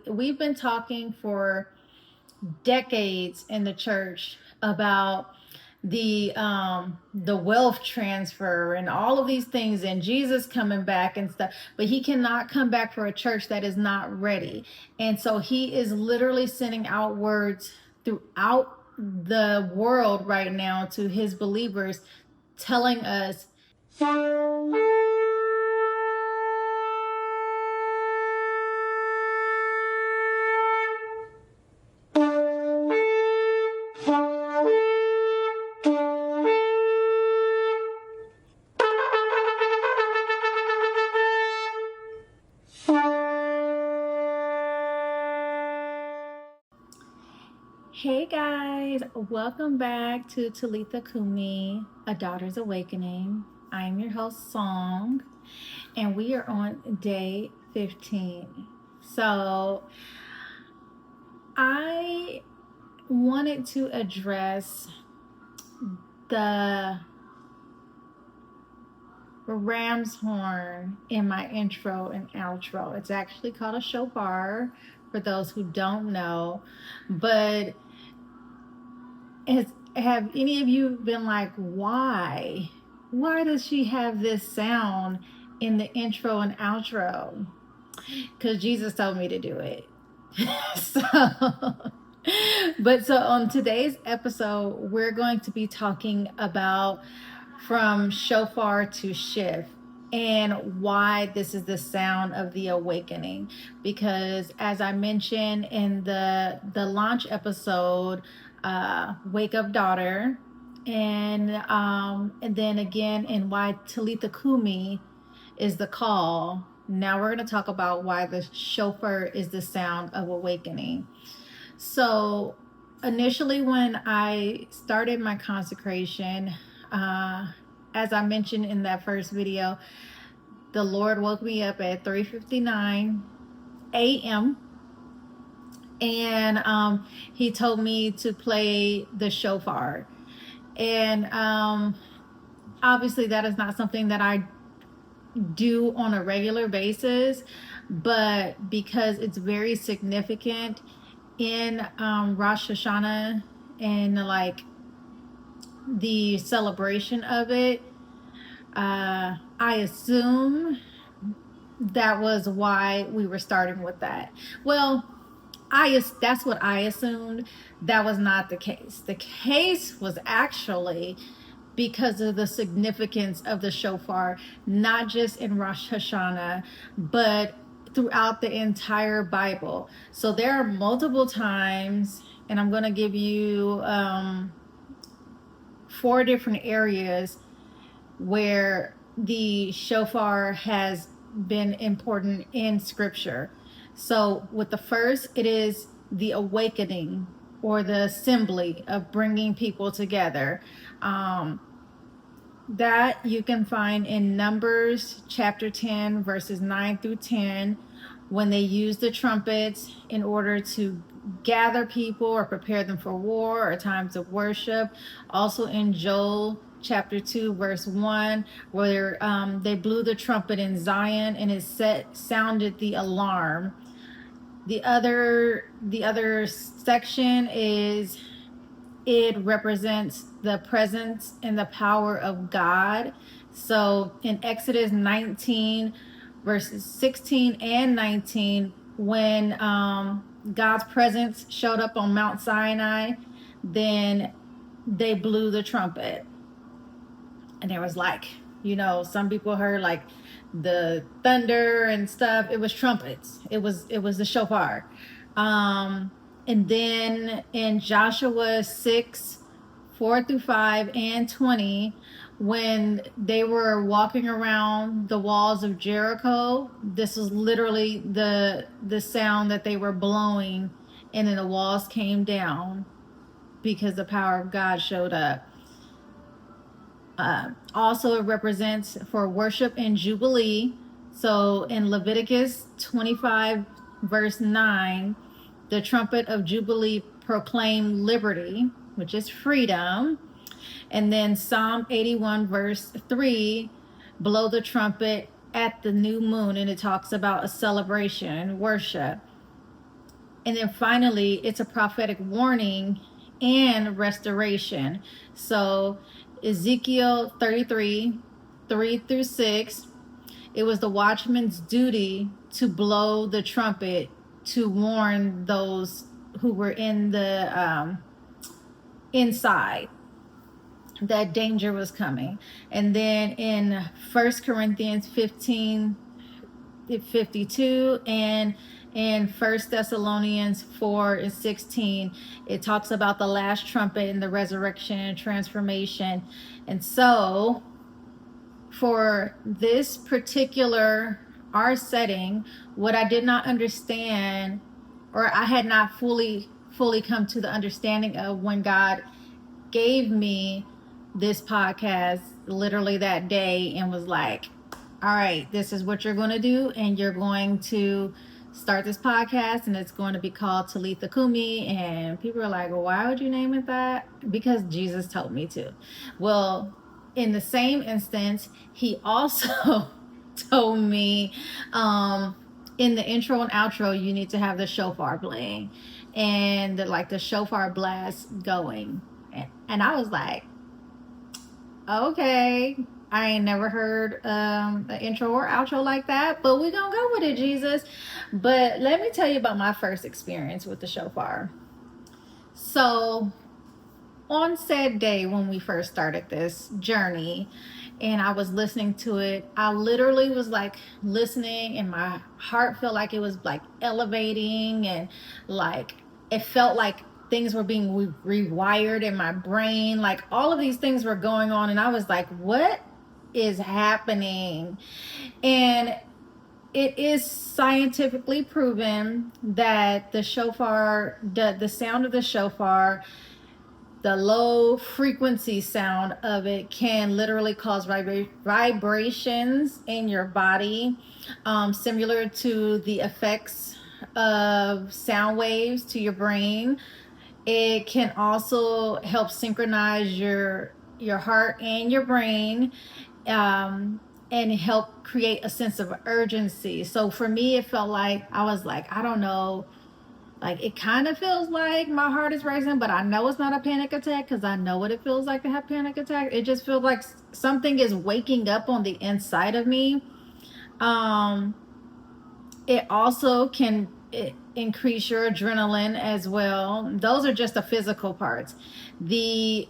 we've been talking for decades in the church about the wealth transfer and all of these things, and Jesus coming back and stuff, but he cannot come back for a church that is not ready. And so he is literally sending out words throughout the world right now to his believers, telling us Hey guys, welcome back to Talitha Cumi, A Daughter's Awakening. I'm your host, Song, and we are on day 15. So I wanted to address the ram's horn in my intro and outro. It's actually called a shofar for those who don't know, but have any of you been like, why does she have this sound in the intro and outro? Because Jesus told me to do it. So on today's episode, we're going to be talking about from shofar to shift, and why this is the sound of the awakening. Because as I mentioned in the launch episode, Wake Up Daughter, and then again in why Talitha Cumi is the call. Now we're going to talk about why the shofar is the sound of awakening. So initially, when I started my consecration, as I mentioned in that first video, the Lord woke me up at 3:59 a.m. and he told me to play the shofar. And obviously that is not something that I do on a regular basis, but because it's very significant in Rosh Hashanah and like the celebration of it, I assume that was why we were starting with that. Well, that's what I assumed. That was not the case. The case was actually because of the significance of the shofar, not just in Rosh Hashanah, but throughout the entire Bible. So there are multiple times, and I'm going to give you 4 different areas where the shofar has been important in scripture. So with the first, it is the awakening or the assembly of bringing people together. That you can find in Numbers chapter 10 verses 9 through 10, when they use the trumpets in order to gather people or prepare them for war or times of worship. Also in Joel chapter 2 verse 1, where they blew the trumpet in Zion and it sounded the alarm. The other section is, it represents the presence and the power of God. So in Exodus 19 verses 16 and 19, when God's presence showed up on Mount Sinai, then they blew the trumpet. And there was like, some people heard like the thunder and stuff. It was trumpets. It was the shofar. And then in Joshua 6, 4 through 5 and 20, when they were walking around the walls of Jericho, this was literally the sound that they were blowing, and then the walls came down because the power of God showed up. Also, it represents for worship and Jubilee. So in Leviticus 25 verse 9, the trumpet of Jubilee proclaimed liberty, which is freedom. And then Psalm 81 verse 3, blow the trumpet at the new moon, and it talks about a celebration and worship. And then finally, it's a prophetic warning and restoration. So Ezekiel 33, 3-6, it was the watchman's duty to blow the trumpet to warn those who were in the inside that danger was coming. And then in 1 Corinthians 15:52 and in 1 Thessalonians 4:16, it talks about the last trumpet and the resurrection and transformation. And so for this particular our setting, what I did not understand, or I had not fully come to the understanding of when God gave me this podcast literally that day and was like, all right, this is what you're going to do, and you're going to start this podcast, and it's going to be called Talitha Cumi. And people are like, well, why would you name it that? Because Jesus told me to. Well, in the same instance, he also told me in the intro and outro, you need to have the shofar playing and the shofar blast going. And I was like, okay, I ain't never heard an intro or outro like that, but we're going to go with it, Jesus. But let me tell you about my first experience with the shofar. So on said day when we first started this journey and I was listening to it, I literally was like listening and my heart felt like it was like elevating, and like it felt like things were being rewired in my brain. Like all of these things were going on, and I was like, what is happening? And it is scientifically proven that the shofar, the sound of the shofar, the low frequency sound of it can literally cause vibrations in your body, similar to the effects of sound waves to your brain. It can also help synchronize your heart and your brain, and help create a sense of urgency. So for me, it felt like I was like, I don't know, like it kind of feels like my heart is racing, but I know it's not a panic attack because I know what it feels like to have panic attack. It just feels like something is waking up on the inside of me. It also can increase your adrenaline as well. Those are just the physical parts. The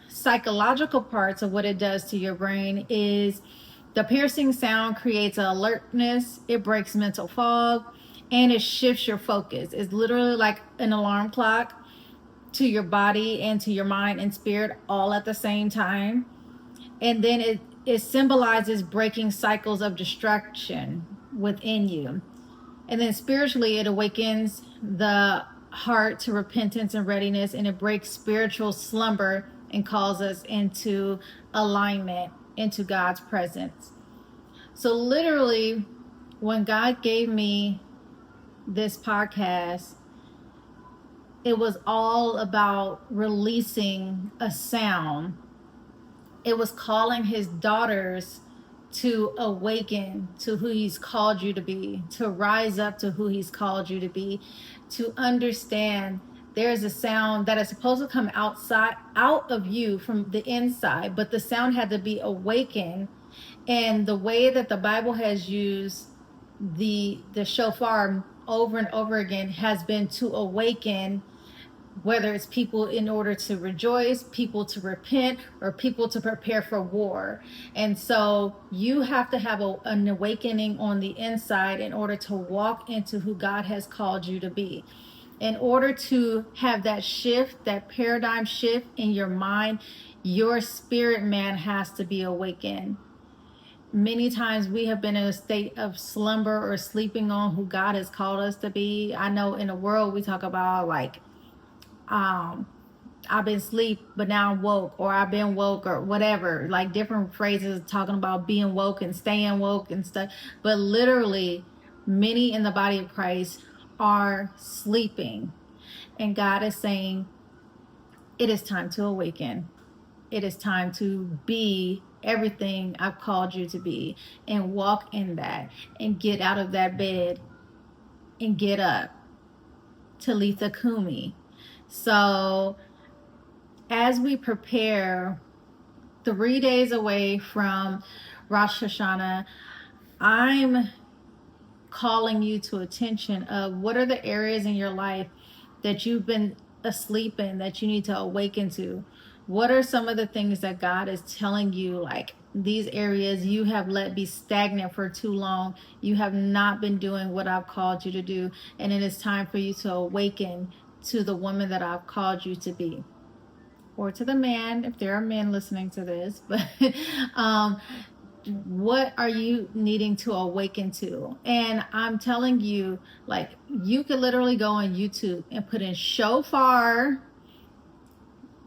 psychological parts of what it does to your brain is the piercing sound creates an alertness, it breaks mental fog, and it shifts your focus. It's literally like an alarm clock to your body and to your mind and spirit all at the same time. And then it symbolizes breaking cycles of distraction within you. And then spiritually, it awakens the heart to repentance and readiness, and it breaks spiritual slumber and calls us into alignment, into God's presence. So literally, when God gave me this podcast, it was all about releasing a sound. It was calling his daughters to awaken to who he's called you to be, to rise up to who he's called you to be, to understand there's a sound that is supposed to come out of you from the inside, but the sound had to be awakened. And the way that the Bible has used the shofar over and over again has been to awaken, whether it's people in order to rejoice, people to repent, or people to prepare for war. And so you have to have an awakening on the inside in order to walk into who God has called you to be. In order to have that shift, that paradigm shift in your mind, your spirit man has to be awakened. Many times we have been in a state of slumber or sleeping on who God has called us to be. I know in the world we talk about like, I've been asleep, but now I'm woke, or I've been woke, or whatever, like different phrases talking about being woke and staying woke and stuff. But literally, many in the body of Christ are sleeping. And God is saying, it is time to awaken. It is time to be everything I've called you to be, and walk in that, and get out of that bed and get up. Talitha Cumi. So as we prepare 3 days away from Rosh Hashanah, I'm calling you to attention of what are the areas in your life that you've been asleep in that you need to awaken to. What are some of the things that God is telling you, like these areas you have let be stagnant for too long? You have not been doing what I've called you to do, and it is time for you to awaken to the woman that I've called you to be, or to the man if there are men listening to this. But what are you needing to awaken to? And I'm telling you, like, you could literally go on YouTube and put in shofar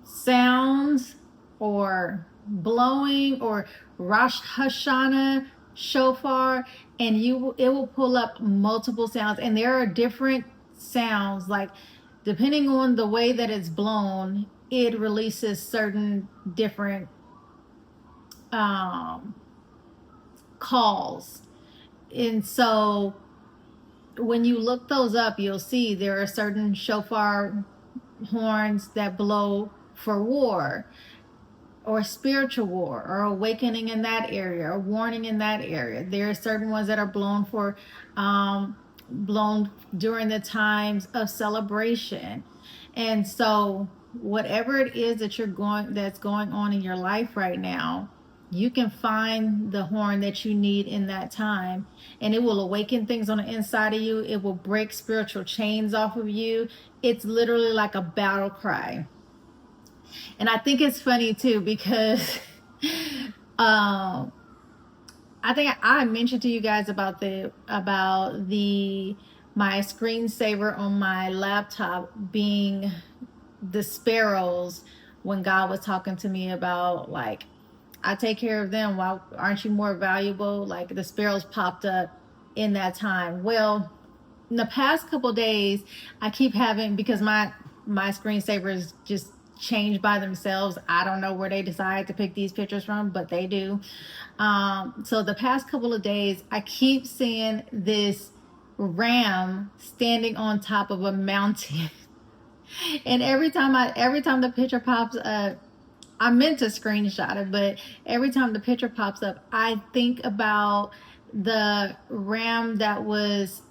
sounds or blowing or Rosh Hashanah shofar, and it will pull up multiple sounds, and there are different sounds, like depending on the way that it's blown, it releases certain different calls. And so when you look those up, you'll see there are certain shofar horns that blow for war or spiritual war or awakening in that area or warning in that area. There are certain ones that are blown for blown during the times of celebration. And so whatever it is that's going on in your life right now, you can find the horn that you need in that time, and it will awaken things on the inside of you. It will break spiritual chains off of you. It's literally like a battle cry. And I think it's funny too, because I think I mentioned to you guys about my screensaver on my laptop being the sparrows, when God was talking to me about, like, I take care of them. Why aren't you more valuable? Like, the sparrows popped up in that time. Well, in the past couple days, I keep having, because my screensavers just change by themselves. I don't know where they decide to pick these pictures from, but they do. So the past couple of days, I keep seeing this ram standing on top of a mountain. And every time the picture pops up, I meant to screenshot it, but every time the picture pops up, I think about the ram that was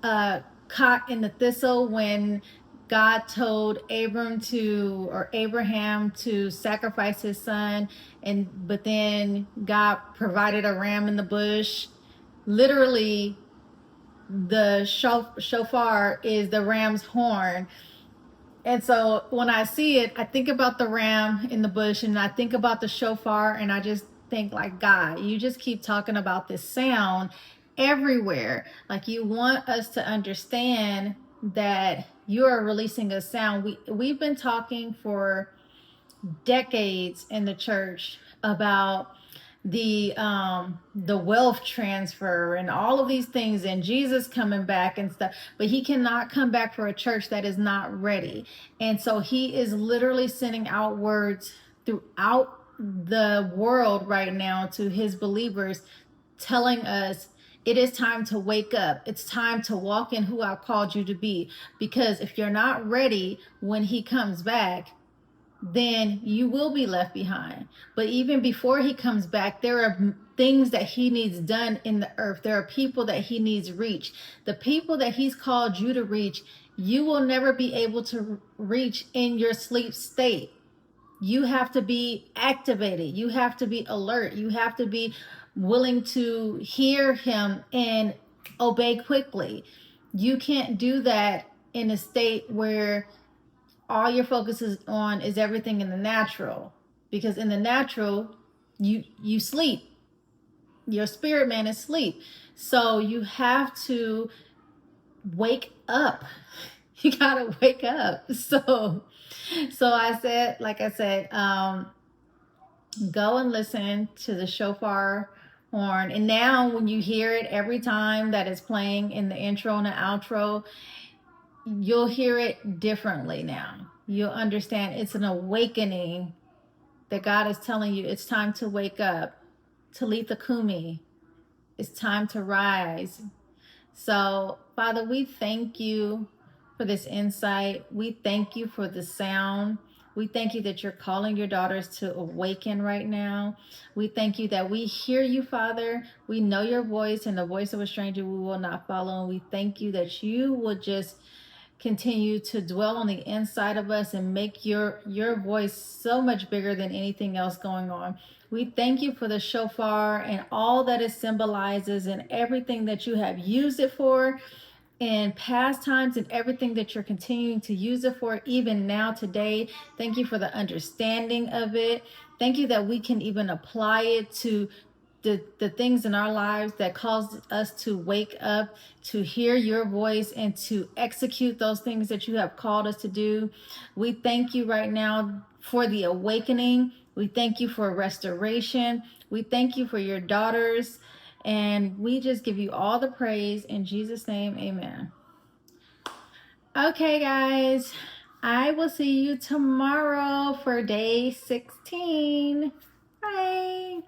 caught in the thistle when God told Abraham to sacrifice his son, but then God provided a ram in the bush. Literally, the shofar is the ram's horn. And so when I see it, I think about the ram in the bush, and I think about the shofar, and I just think, like, God, you just keep talking about this sound everywhere. Like, you want us to understand that you are releasing a sound. We've been talking for decades in the church about the wealth transfer and all of these things, and Jesus coming back and stuff, but he cannot come back for a church that is not ready. And so he is literally sending out words throughout the world right now to his believers, telling us it is time to wake up. It's time to walk in who I've called you to be, because if you're not ready when he comes back, then you will be left behind. But even before he comes back, there are things that he needs done in the earth. There are people that he needs reached. The people that he's called you to reach, you will never be able to reach in your sleep state. You have to be activated. You have to be alert. You have to be willing to hear him and obey quickly. You can't do that in a state where all your focus is on is everything in the natural, because in the natural you sleep, your spirit man is asleep. So you have to wake up. You gotta wake up. So I said, like I said, go and listen to the shofar horn, and now when you hear it every time that it's playing in the intro and the outro, you'll hear it differently now. You'll understand it's an awakening that God is telling you it's time to wake up. Talitha Cumi, it's time to rise. So, Father, we thank you for this insight. We thank you for the sound. We thank you that you're calling your daughters to awaken right now. We thank you that we hear you, Father. We know your voice, and the voice of a stranger we will not follow. And we thank you that you will just continue to dwell on the inside of us and make your voice so much bigger than anything else going on. We thank you for the shofar and all that it symbolizes and everything that you have used it for in past times and everything that you're continuing to use it for even now today. Thank you for the understanding of it. Thank you that we can even apply it to the things in our lives that cause us to wake up, to hear your voice, and to execute those things that you have called us to do. We thank you right now for the awakening. We thank you for restoration. We thank you for your daughters. And we just give you all the praise in Jesus' name. Amen. Okay, guys, I will see you tomorrow for day 16. Bye.